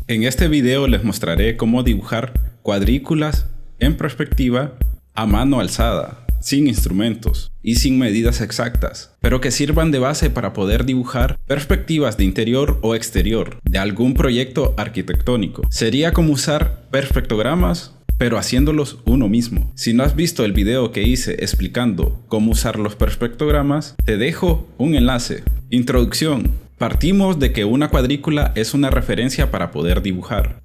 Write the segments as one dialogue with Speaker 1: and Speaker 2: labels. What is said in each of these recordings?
Speaker 1: En este video les mostraré cómo dibujar cuadrículas en perspectiva a mano alzada, sin instrumentos y sin medidas exactas, pero que sirvan de base para poder dibujar perspectivas de interior o exterior de algún proyecto arquitectónico. Sería como usar perspectogramas, pero haciéndolos uno mismo. Si no has visto el video que hice explicando cómo usar los perspectogramas, te dejo un enlace. Introducción. Partimos de que una cuadrícula es una referencia para poder dibujar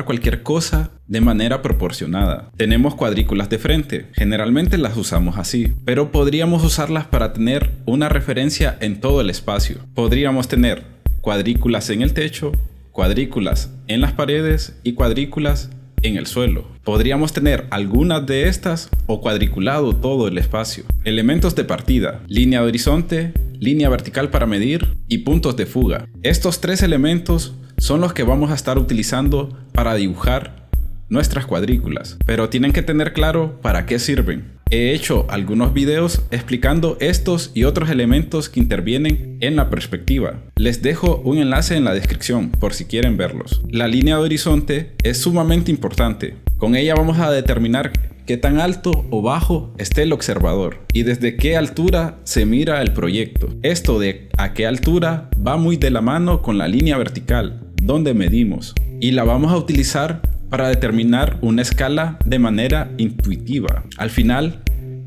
Speaker 1: cualquier cosa de manera proporcionada. Tenemos cuadrículas de frente, generalmente las usamos así, pero podríamos usarlas para tener una referencia en todo el espacio. Podríamos tener cuadrículas en el techo, cuadrículas en las paredes y cuadrículas en el suelo. Podríamos tener algunas de estas o cuadriculado todo el espacio. Elementos de partida, línea de horizonte, línea vertical para medir y puntos de fuga. Estos tres elementos son los que vamos a estar utilizando para dibujar nuestras cuadrículas, pero tienen que tener claro para qué sirven. He hecho algunos videos explicando estos y otros elementos que intervienen en la perspectiva. Les dejo un enlace en la descripción por si quieren verlos. La línea de horizonte es sumamente importante. Con ella vamos a determinar qué tan alto o bajo esté el observador y desde qué altura se mira el proyecto. Esto de a qué altura va muy de la mano con la línea vertical, donde medimos, y la vamos a utilizar para determinar una escala de manera intuitiva. Al final,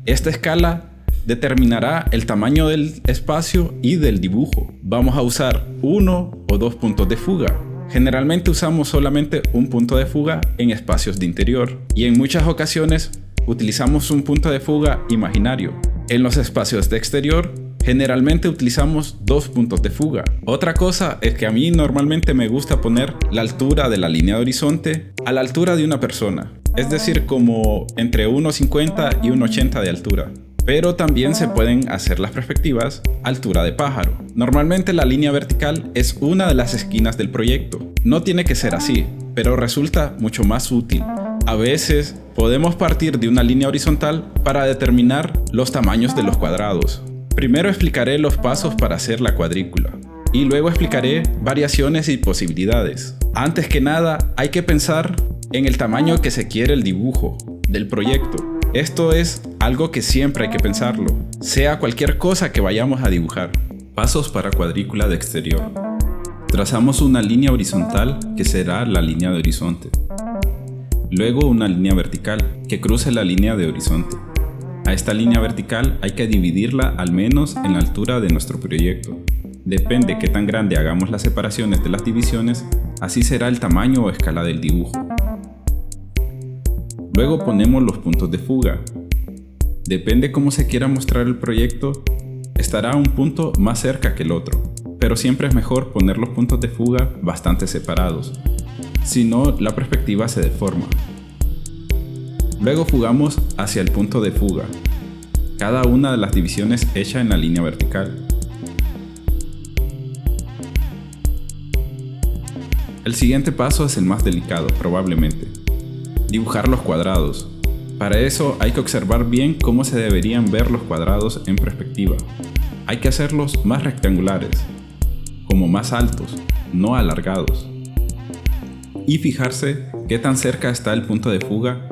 Speaker 1: esta escala determinará el tamaño del espacio y del dibujo. Vamos a usar 1 o 2 puntos de fuga. Generalmente usamos solamente un punto de fuga en espacios de interior y en muchas ocasiones utilizamos un punto de fuga imaginario. En los espacios de exterior generalmente utilizamos 2 puntos de fuga. Otra cosa es que a mí normalmente me gusta poner la altura de la línea de horizonte a la altura de una persona, es decir, como entre 1,50 y 1,80 de altura. Pero también se pueden hacer las perspectivas a altura de pájaro. Normalmente la línea vertical es una de las esquinas del proyecto. No tiene que ser así, pero resulta mucho más útil. A veces podemos partir de una línea horizontal para determinar los tamaños de los cuadrados. Primero explicaré los pasos para hacer la cuadrícula y luego explicaré variaciones y posibilidades. Antes que nada, hay que pensar en el tamaño que se quiere el dibujo del proyecto. Esto es algo que siempre hay que pensarlo, sea cualquier cosa que vayamos a dibujar. Pasos para cuadrícula de exterior. Trazamos una línea horizontal que será la línea de horizonte. Luego una línea vertical que cruce la línea de horizonte. A esta línea vertical hay que dividirla al menos en la altura de nuestro proyecto. Depende qué tan grande hagamos las separaciones de las divisiones, así será el tamaño o escala del dibujo. Luego ponemos los puntos de fuga. Depende cómo se quiera mostrar el proyecto, estará un punto más cerca que el otro, pero siempre es mejor poner los puntos de fuga bastante separados, si no la perspectiva se deforma. Luego fugamos hacia el punto de fuga, cada una de las divisiones hecha en la línea vertical. El siguiente paso es el más delicado, probablemente. Dibujar los cuadrados. Para eso hay que observar bien cómo se deberían ver los cuadrados en perspectiva. Hay que hacerlos más rectangulares, como más altos, no alargados. Y fijarse qué tan cerca está el punto de fuga,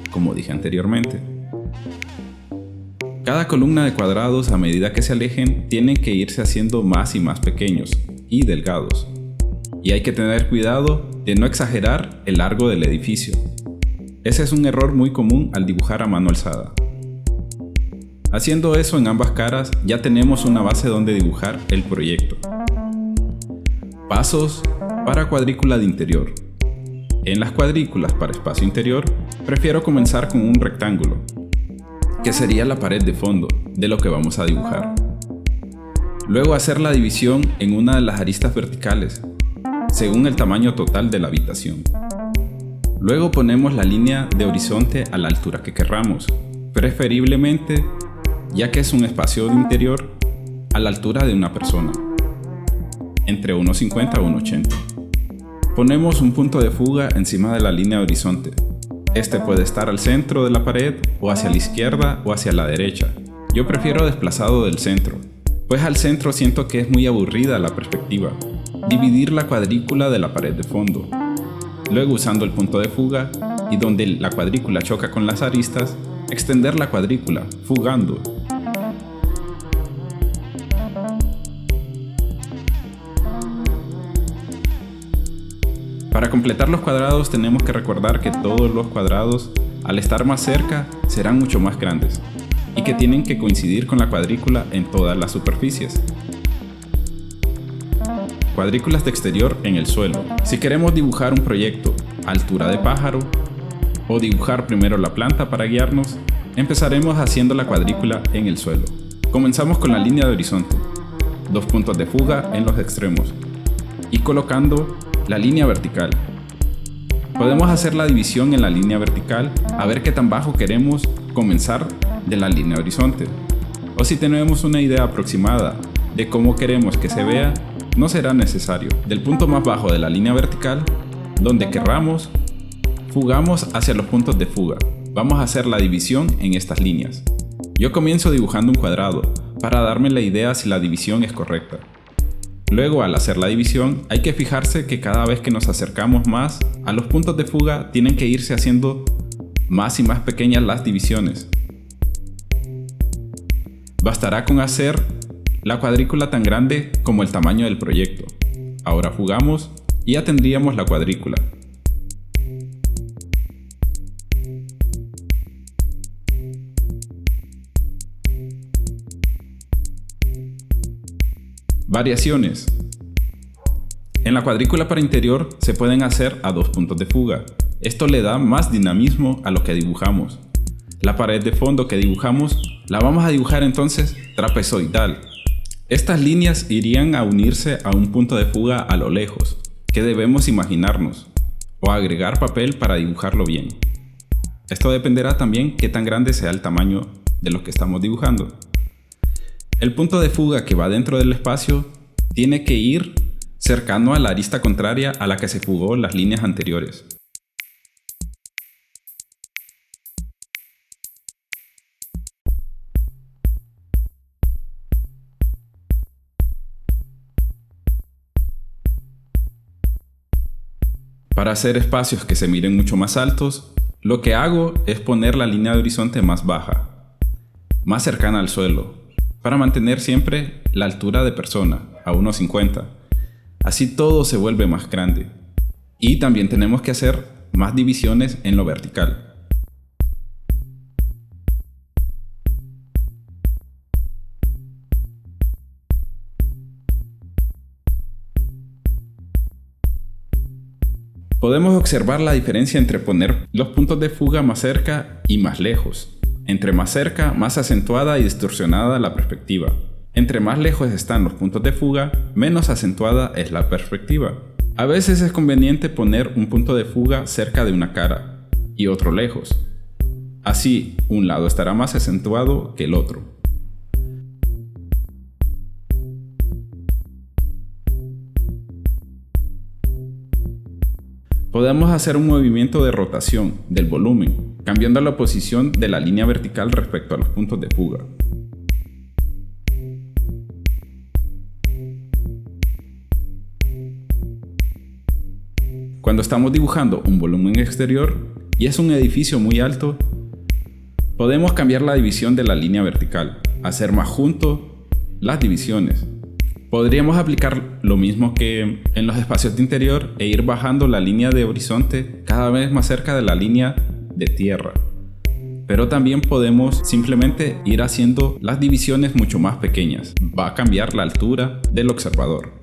Speaker 1: como dije anteriormente. Cada columna de cuadrados a medida que se alejen tienen que irse haciendo más y más pequeños y delgados. Y hay que tener cuidado de no exagerar el largo del edificio. Ese es un error muy común al dibujar a mano alzada. Haciendo eso en ambas caras ya tenemos una base donde dibujar el proyecto. Pasos para cuadrícula de interior. En las cuadrículas para espacio interior, prefiero comenzar con un rectángulo, que sería la pared de fondo de lo que vamos a dibujar. Luego hacer la división en una de las aristas verticales, según el tamaño total de la habitación. Luego ponemos la línea de horizonte a la altura que querramos, preferiblemente, ya que es un espacio de interior, a la altura de una persona, entre 1,50 a 1,80. Ponemos un punto de fuga encima de la línea de horizonte. Este puede estar al centro de la pared o hacia la izquierda o hacia la derecha. Yo prefiero desplazado del centro, pues al centro siento que es muy aburrida la perspectiva. dividir la cuadrícula de la pared de fondo. Luego, usando el punto de fuga y donde la cuadrícula choca con las aristas, extender la cuadrícula, fugando. Para completar los cuadrados tenemos que recordar que todos los cuadrados, al estar más cerca, serán mucho más grandes y que tienen que coincidir con la cuadrícula en todas las superficies. Cuadrículas de exterior en el suelo. Si queremos dibujar un proyecto a altura de pájaro o dibujar primero la planta para guiarnos, empezaremos haciendo la cuadrícula en el suelo. Comenzamos con la línea de horizonte, 2 puntos de fuga en los extremos y colocando la línea vertical. Podemos hacer la división en la línea vertical a ver qué tan bajo queremos comenzar de la línea de horizonte. O si tenemos una idea aproximada de cómo queremos que se vea, no será necesario. Del punto más bajo de la línea vertical, donde querramos, fugamos hacia los puntos de fuga. Vamos a hacer la división en estas líneas. Yo comienzo dibujando un cuadrado para darme la idea si la división es correcta. Luego, al hacer la división, hay que fijarse que cada vez que nos acercamos más a los puntos de fuga, tienen que irse haciendo más y más pequeñas las divisiones. Bastará con hacer la cuadrícula tan grande como el tamaño del proyecto. Ahora fugamos y ya tendríamos la cuadrícula. Variaciones. En la cuadrícula para interior se pueden hacer a 2 puntos de fuga. Esto le da más dinamismo a lo que dibujamos. La pared de fondo que dibujamos la vamos a dibujar entonces trapezoidal. Estas líneas irían a unirse a un punto de fuga a lo lejos, que debemos imaginarnos, o agregar papel para dibujarlo bien. Esto dependerá también qué tan grande sea el tamaño de lo que estamos dibujando. El punto de fuga que va dentro del espacio tiene que ir cercano a la arista contraria a la que se fugó las líneas anteriores. Para hacer espacios que se miren mucho más altos, lo que hago es poner la línea de horizonte más baja, más cercana al suelo, para mantener siempre la altura de persona, a 1,50. Así todo se vuelve más grande. Y también tenemos que hacer más divisiones en lo vertical. Podemos observar la diferencia entre poner los puntos de fuga más cerca y más lejos. Entre más cerca, más acentuada y distorsionada la perspectiva. Entre más lejos están los puntos de fuga, menos acentuada es la perspectiva. A veces es conveniente poner un punto de fuga cerca de una cara y otro lejos. Así, un lado estará más acentuado que el otro. Podemos hacer un movimiento de rotación del volumen, cambiando la posición de la línea vertical respecto a los puntos de fuga. Cuando estamos dibujando un volumen exterior y es un edificio muy alto, podemos cambiar la división de la línea vertical, hacer más junto las divisiones. Podríamos aplicar lo mismo que en los espacios de interior e ir bajando la línea de horizonte cada vez más cerca de la línea de tierra. Pero también podemos simplemente ir haciendo las divisiones mucho más pequeñas. Va a cambiar la altura del observador.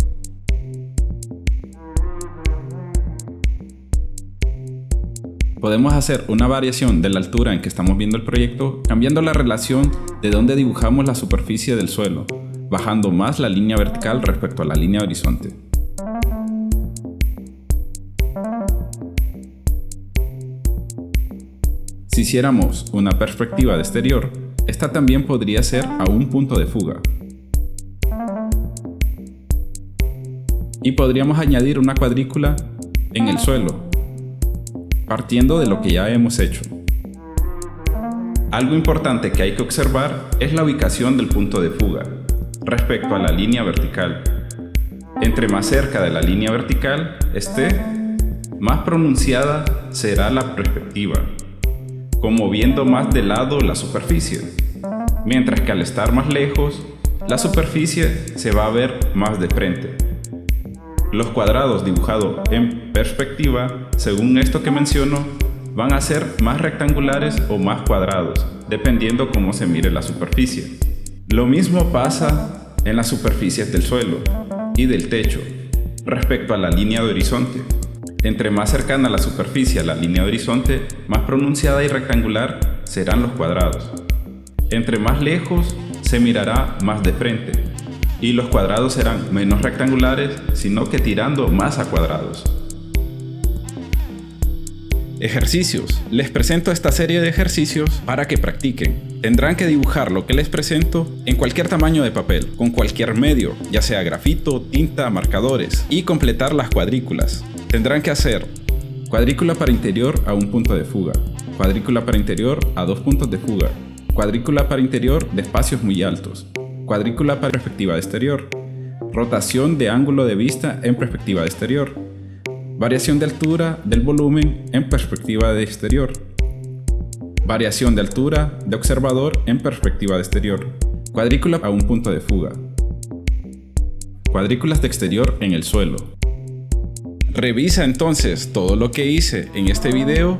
Speaker 1: Podemos hacer una variación de la altura en que estamos viendo el proyecto, cambiando la relación de donde dibujamos la superficie del suelo, bajando más la línea vertical respecto a la línea horizonte. Si hiciéramos una perspectiva de exterior, esta también podría ser a un punto de fuga. Y podríamos añadir una cuadrícula en el suelo, partiendo de lo que ya hemos hecho. Algo importante que hay que observar es la ubicación del punto de fuga respecto a la línea vertical. Entre más cerca de la línea vertical esté, más pronunciada será la perspectiva, como viendo más de lado la superficie, mientras que al estar más lejos, la superficie se va a ver más de frente. Los cuadrados dibujados en perspectiva, según esto que menciono, van a ser más rectangulares o más cuadrados, dependiendo cómo se mire la superficie. Lo mismo pasa en las superficies del suelo y del techo, respecto a la línea de horizonte. Entre más cercana la superficie a la línea de horizonte, más pronunciada y rectangular serán los cuadrados. Entre más lejos, se mirará más de frente, y los cuadrados serán menos rectangulares, sino que tirando más a cuadrados. Ejercicios. Les presento esta serie de ejercicios para que practiquen. Tendrán que dibujar lo que les presento en cualquier tamaño de papel, con cualquier medio, ya sea grafito, tinta, marcadores, y completar las cuadrículas. Tendrán que hacer cuadrícula para interior a un punto de fuga, cuadrícula para interior a 2 puntos de fuga, cuadrícula para interior de espacios muy altos, cuadrícula para perspectiva de exterior, rotación de ángulo de vista en perspectiva de exterior, variación de altura del volumen en perspectiva de exterior, variación de altura de observador en perspectiva de exterior, cuadrícula a un punto de fuga, cuadrículas de exterior en el suelo. Revisa entonces todo lo que hice en este video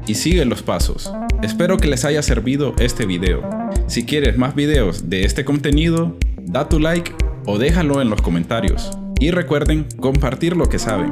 Speaker 1: y sigue los pasos. Espero que les haya servido este video. Si quieres más videos de este contenido, da tu like o déjalo en los comentarios. Y recuerden compartir lo que saben.